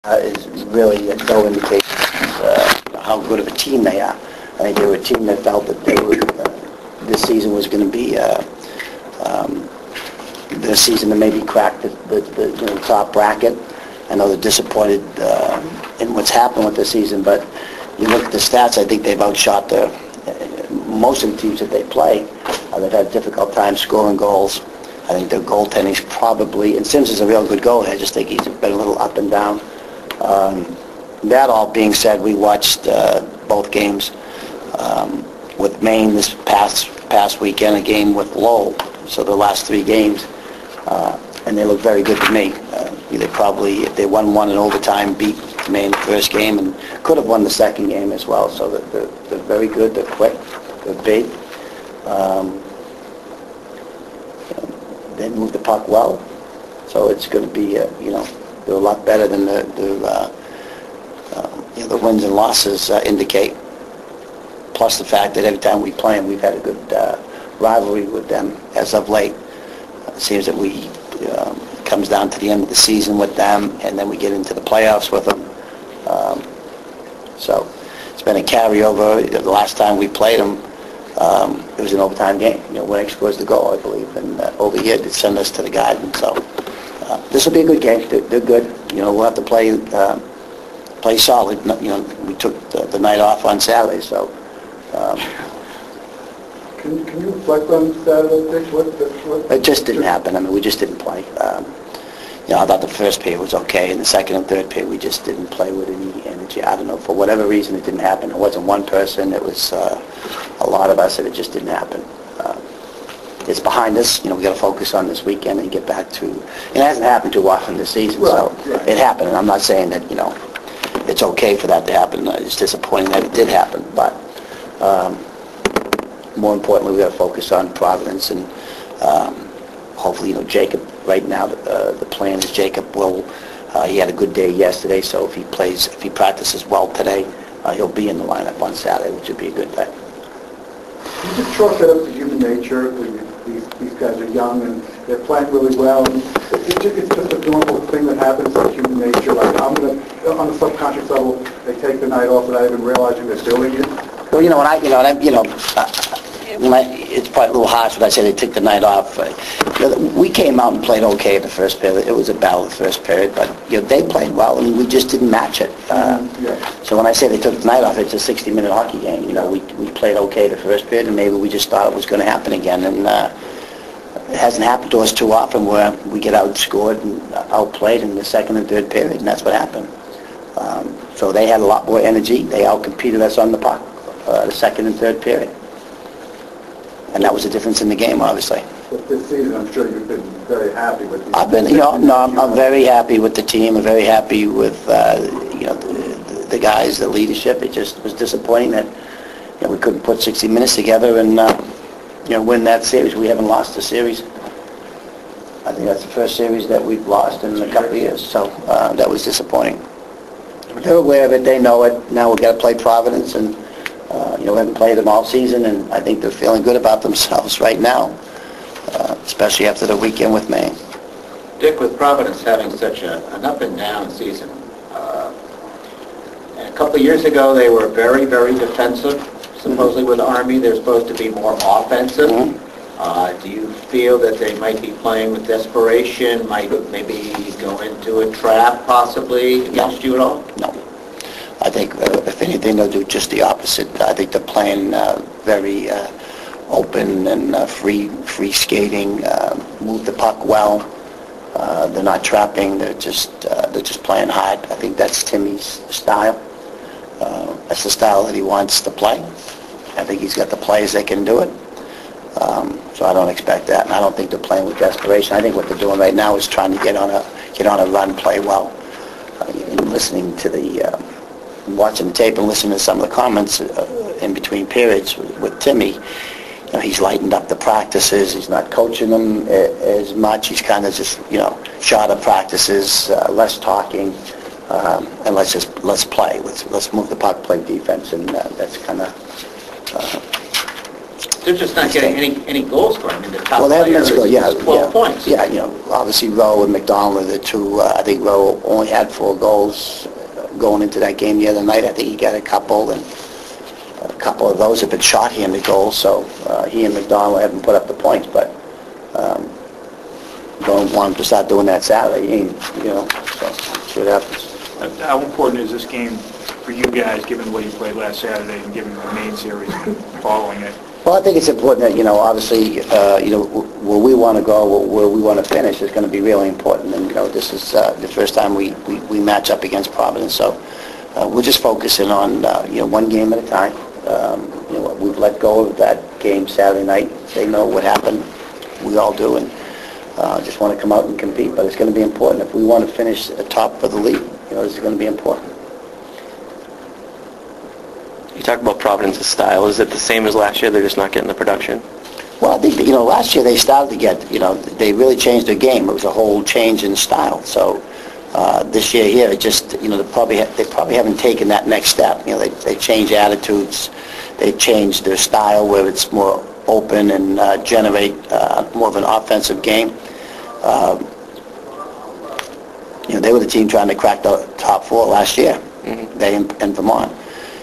is really no indication how good of a team they are. I think they were a team that felt that they were, this season was going to be the season to maybe crack the top bracket. I know they're disappointed in what's happened with the season, but you look at the stats, I think they've outshot most of the teams that they play. They've had a difficult time scoring goals. I think their goaltending's probably, and Sims is a real good goalie. I just think he's been a little up and down. That all being said, we watched both games with Maine this past weekend, a game with Lowell, so the last three games, and they look very good to me. They probably, if they won one in overtime, beat Maine the first game and could have won the second game as well. So they're very good, they're quick, they're big. They move the puck well, so it's going to be, they're a lot better than the wins and losses indicate. Plus the fact that every time we play them, we've had a good rivalry with them as of late. It seems that we comes down to the end of the season with them, and then we get into the playoffs with them. So it's been a carryover. The last time we played them, it was an overtime game. Winnick scores the goal, I believe, and over here to send us to the Garden. So this will be a good game. They're good. We'll have to play solid. We took the night off on Saturday, so. Can you reflect on Saturday, Dick? It just didn't happen. I mean, we just didn't play. I thought the first period was okay, and the second and third period we just didn't play with any energy. I don't know, for whatever reason it didn't happen. It wasn't one person. It was a lot of us, and it just didn't happen. It's behind us. We got to focus on this weekend and get back to. It hasn't happened too often this season, so it happened. And I'm not saying that it's okay for that to happen. It's disappointing that it did happen, but more importantly, we got to focus on Providence and hopefully, Jacob. Right now, the plan is Jacob will. He had a good day yesterday, so if he practices well today, he'll be in the lineup on Saturday, which would be a good thing. You just chalk that up to human nature. These guys are young and they're playing really well. And it's just a normal thing that happens in human nature. Like on the subconscious level, they take the night off without even realizing they're doing it. Well, it's probably a little harsh when I say they took the night off. We came out and played okay in the first period. It was a battle in the first period, but they played well, and we just didn't match it. So when I say they took the night off, it's a 60-minute hockey game. We played okay the first period, and maybe we just thought it was going to happen again. And it hasn't happened to us too often where we get outscored and outplayed in the second and third period, and that's what happened. So they had a lot more energy. They outcompeted us on the puck the second and third period. And that was the difference in the game, obviously. But this season, I'm sure you've been very happy with the I'm very happy with the team. I'm very happy with, the guys, the leadership. It just was disappointing that, we couldn't put 60 minutes together and, win that series. We haven't lost a series. I think that's the first series that we've lost in a couple of years. So that was disappointing. They're aware of it. They know it. Now we've got to play Providence, and we haven't played them all season, and I think they're feeling good about themselves right now, especially after the weekend with Maine. Dick, with Providence having such an up-and-down season, and a couple of years ago they were very, very defensive. Supposedly with Army they're supposed to be more offensive. Do you feel that they might be playing with desperation, might maybe go into a trap possibly against you at all? No. I think, if anything, they'll do just the opposite. I think they're playing very open and free skating, move the puck well. They're not trapping. They're just playing hard. I think that's Timmy's style. That's the style that he wants to play. I think he's got the players that can do it. So I don't expect that, and I don't think they're playing with desperation. I think what they're doing right now is trying to get on a run, play well. Listening to watching the tape and listening to some of the comments in between periods with Timmy, he's lightened up the practices. He's not coaching them as much. He's kind of just, shorter practices, less talking, and let's play. Let's move the puck, play defense, and that's kind of They're just not getting any goals scored. I mean, the top Well, they haven't player been scored, yeah. is 12 points. Yeah, obviously Rowe and McDonald are the two. I think Rowe only had 4 goals going into that game the other night. I think he got a couple, and a couple of those have been short-handed goals, so he and McDonald haven't put up the points, but don't want him to start doing that Saturday, so see what happens. How important is this game for you guys, given the way you played last Saturday and given the main series and following it? Well, I think it's important that, obviously, where we want to go, where we want to finish is going to be really important. And, this is the first time we match up against Providence. So we're just focusing on, one game at a time. We've let go of that game Saturday night. They know what happened. We all do. And just want to come out and compete. But it's going to be important. If we want to finish at the top of the league, this is going to be important. You talk about Providence's style. Is it the same as last year? They're just not getting the production? Well, I think that, last year they started to get, they really changed their game. It was a whole change in style. So this year here, it just, they probably haven't taken that next step. They changed attitudes. They changed their style where it's more open and generate more of an offensive game. They were the team trying to crack the top 4 last year. Mm-hmm. They and Vermont.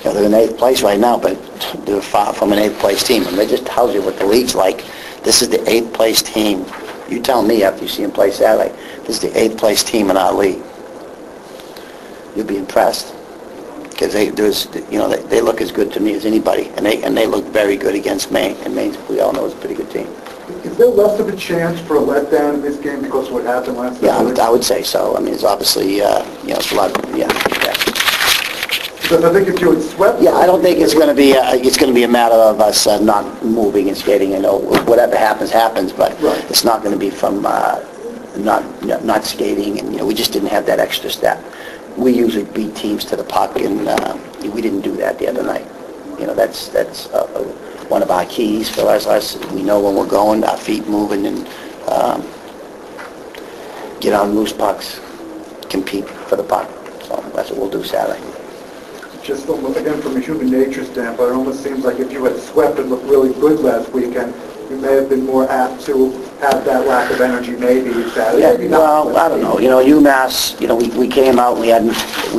They're in 8th place right now, but they're far from an 8th place team. And that just tells you what the league's like. This is the 8th place team. You tell me after you see them play Saturday, this is the 8th place team in our league. You'll be impressed. Because they look as good to me as anybody. And they look very good against Maine. And Maine, we all know, is a pretty good team. Is there less of a chance for a letdown in this game because of what happened last night? Yeah, I would say so. I mean, it's obviously, it's a lot of, yeah. Because I think if you had swept... Yeah, I don't think it's going to be a matter of us not moving and skating. Whatever happens, but right. It's not going to be from not skating, and we just didn't have that extra step. We usually beat teams to the puck, and we didn't do that the other night. That's one of our keys for us. We know when we're going, our feet moving, and get on loose pucks, compete for the puck. So that's what we'll do Saturday. Just again, from a human nature standpoint, it almost seems like if you had swept and looked really good last weekend, you may have been more apt to have that lack of energy maybe Saturday. Yeah, maybe not. well, I don't know. UMass, we came out, we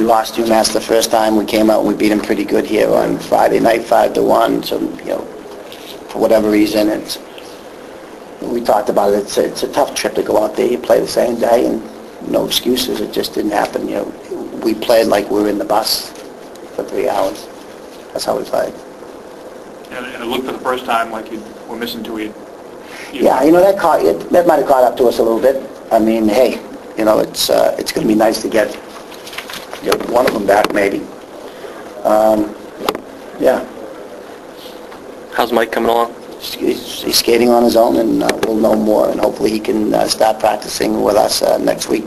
lost UMass the first time. We came out and we beat them pretty good here on Friday night, 5-1. So, for whatever reason, we talked about it. It's a tough trip to go out there. You play the same day, and no excuses. It just didn't happen. We played like we were in the bus for 3 hours. That's how we played. And it looked for the first time like you were missing 2. Yeah, that might have caught up to us a little bit. I mean, hey, it's going to be nice to get one of them back maybe. Yeah. How's Mike coming along? He's skating on his own, and we'll know more, and hopefully he can start practicing with us next week.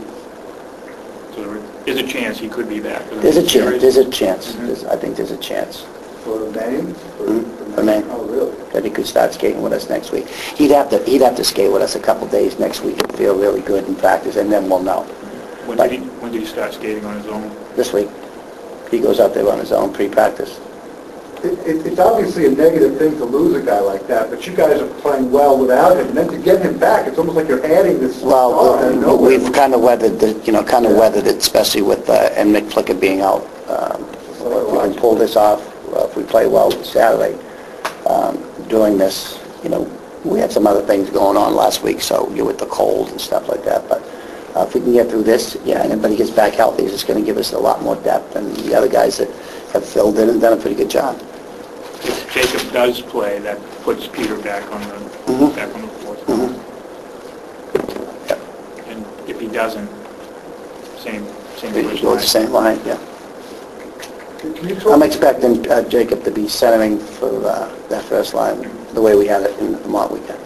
So there is a chance he could be back. There's a chance. Mm-hmm. I think there's a chance. For Maine? For Maine. Oh, really? That he could start skating with us next week. He'd have to skate with us a couple days next week and feel really good in practice, and then we'll know. When did he start skating on his own? This week. He goes out there on his own pre-practice. It's obviously a negative thing to lose a guy like that, but you guys are playing well without him, and then to get him back, it's almost like you're adding this. Well, we've kind of weathered weathered it, especially with and Mick Flicker being out. If we can pull this off, if we play well Saturday, during this, we had some other things going on last week, so with the cold and stuff like that. But if we can get through this, and everybody gets back healthy, it's just going to give us a lot more depth, and the other guys that have filled in and done a pretty good job. If Jacob does play, that puts Peter back on the back on the fourth. Mm-hmm. Yep. And if he doesn't, same We go with the same line, yeah. Can you talk? I'm expecting Jacob to be centering for that first line, the way we had it in the Vermont weekend.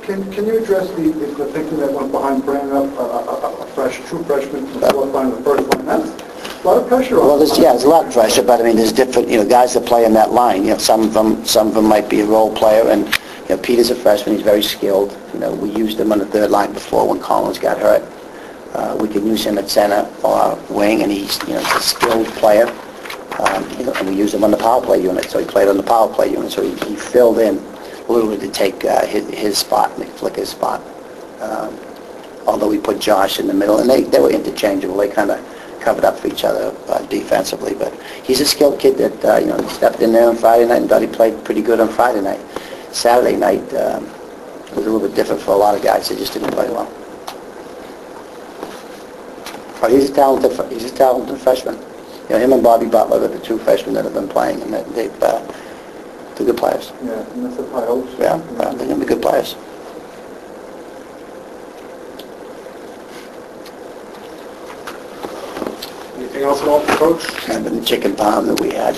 Can you address the thinking that went behind bringing up a true freshman from the fourth line to the first line? That's a lot of pressure on. Well, there's a lot of pressure, but I mean, there's different, guys that play in that line. Some of them might be a role player, and Peter's a freshman. He's very skilled. We used him on the third line before when Collins got hurt. We could use him at center or wing, and he's a skilled player. And we used him on the power play unit, so he played on the power play unit, so he filled in. literally to take his spot, Nick Flicker's spot. Although we put Josh in the middle, and they were interchangeable. They kind of covered up for each other defensively. But he's a skilled kid that stepped in there on Friday night and thought he played pretty good on Friday night. Saturday night was a little bit different for a lot of guys. They just didn't play well. But he's a talented freshman. Him and Bobby Butler are the two freshmen that have been playing, and they're good players. Yeah, and that's what I hope. Yeah, they're going to be good players. Anything else at all, Coach? And the chicken palm that we had.